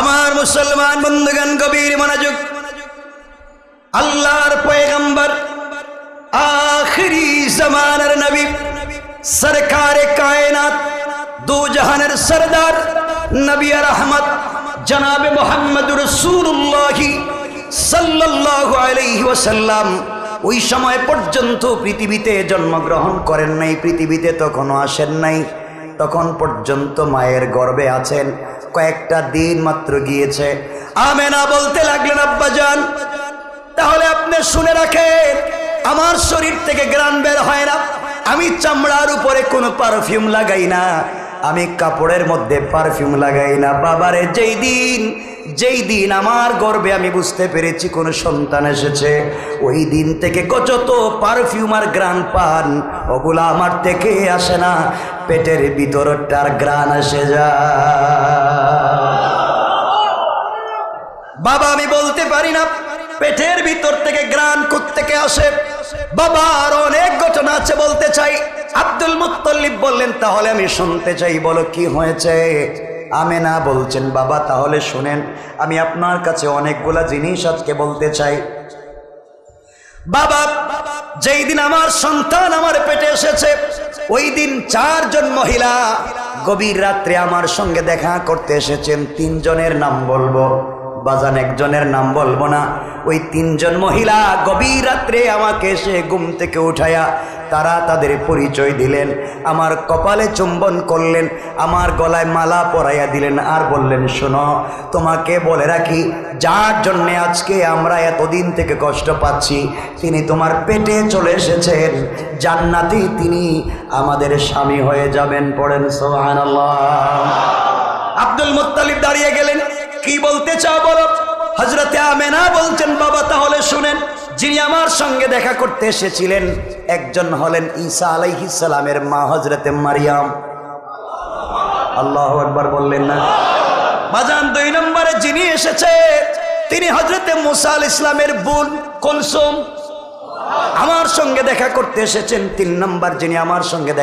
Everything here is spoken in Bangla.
আমার মুসলমান বন্ধুগণ গভীর মনোযোগ। আল্লাহর পয়গম্বর আখিরি জামানার নবী সরকারে কায়নাত দু জাহানের সরদার নবী রহমত জনাবে মুহাম্মদুর রাসূলুল্লাহ সাল্লাল্লাহু আলাইহি ওয়াসাল্লাম ওই সময় পর্যন্ত পৃথিবীতে জন্মগ্রহণ করেন নাই, পৃথিবীতে তখনও আসেন নাই। তখন পর্যন্ত মায়ের গর্ভে আছেন, কয়েকটা দিন মাত্র গিয়েছে। আমেনা বলতে লাগলেন, আব্বাজান তাহলে আপনি শুনে রাখেন, আমার শরীর থেকে ঘ্রাণ বের হয় না, আমি চামড়ার উপরে কোনো পারফিউম লাগাই না, আমি কাপড়ের মধ্যে পারফিউম লাগাই না। বাবারে যেই দিন আমার গর্ভে আমি বুঝতে পেরেছি কোন সন্তান এসেছে, ওই দিন থেকে যত পারফিউম আর ঘ্রাণ পান ওগুলা আমার থেকে আসে না, পেটের ভিতরটার ঘ্রাণ এসে যায়। বাবা আমি বলতে পারি না পেটের ভিতর থেকে ঘ্রাণ কোত্থেকে আসে। বাবা আর অনেক ঘটনা আছে, বলতে চাই। আব্দুল মুত্তালিব বললেন, তাহলে আমি শুনতে চাই, বলো কি হয়েছে। আমেনা বলছেন, বাবা তাহলে শুনেন, আমি আপনার কাছে অনেকগুলা জিনিস আজকে বলতে চাই। বাবা যেই দিন আমার সন্তান আমার পেটে এসেছে, ওই দিন 4 জন মহিলা গভীর রাত্রে আমার সঙ্গে দেখা করতে এসেছেন। 3 জনের নাম বলবো বাজান, একজনের নাম বলবো না। ওই 3 জন মহিলা গভীর রাত্রে আমাকে এসে ঘুম থেকে উঠায়া তারা তাদের পরিচয় দিলেন, আমার কপালে চুম্বন করলেন, আমার গলায় মালা পরাইয়া দিলেন, আর বললেন, শোনো তোমাকে বলে রাখি, যার জন্যে আজকে আমরা এতদিন থেকে কষ্ট পাচ্ছি তিনি তোমার পেটে চলে এসেছেন, জান্নাতে তিনি আমাদের স্বামী হয়ে যাবেন। পড়েন সুবহানাল্লাহ। আব্দুল মুত্তালিব দাঁড়িয়ে গেলেন, কি বলতে চাও বলো। হযরতে আমেনা বলছেন, বাবা তাহলে শুনেন, যিনি আমার সঙ্গে দেখা করতে এসেছিলেন একজন হলেন ঈসা আলাইহিস সালামের মা হযরতে মারিয়াম। আল্লাহু আকবার বললেন না বাজান। 2 নম্বরে যিনি এসেছে তিনি হযরতে মুসা আলাইহিস সালামের বোন কুলসুম আমার সঙ্গে দেখা করতে এসেছেন। 3 নম্বর যিনি আমার সঙ্গে দেখা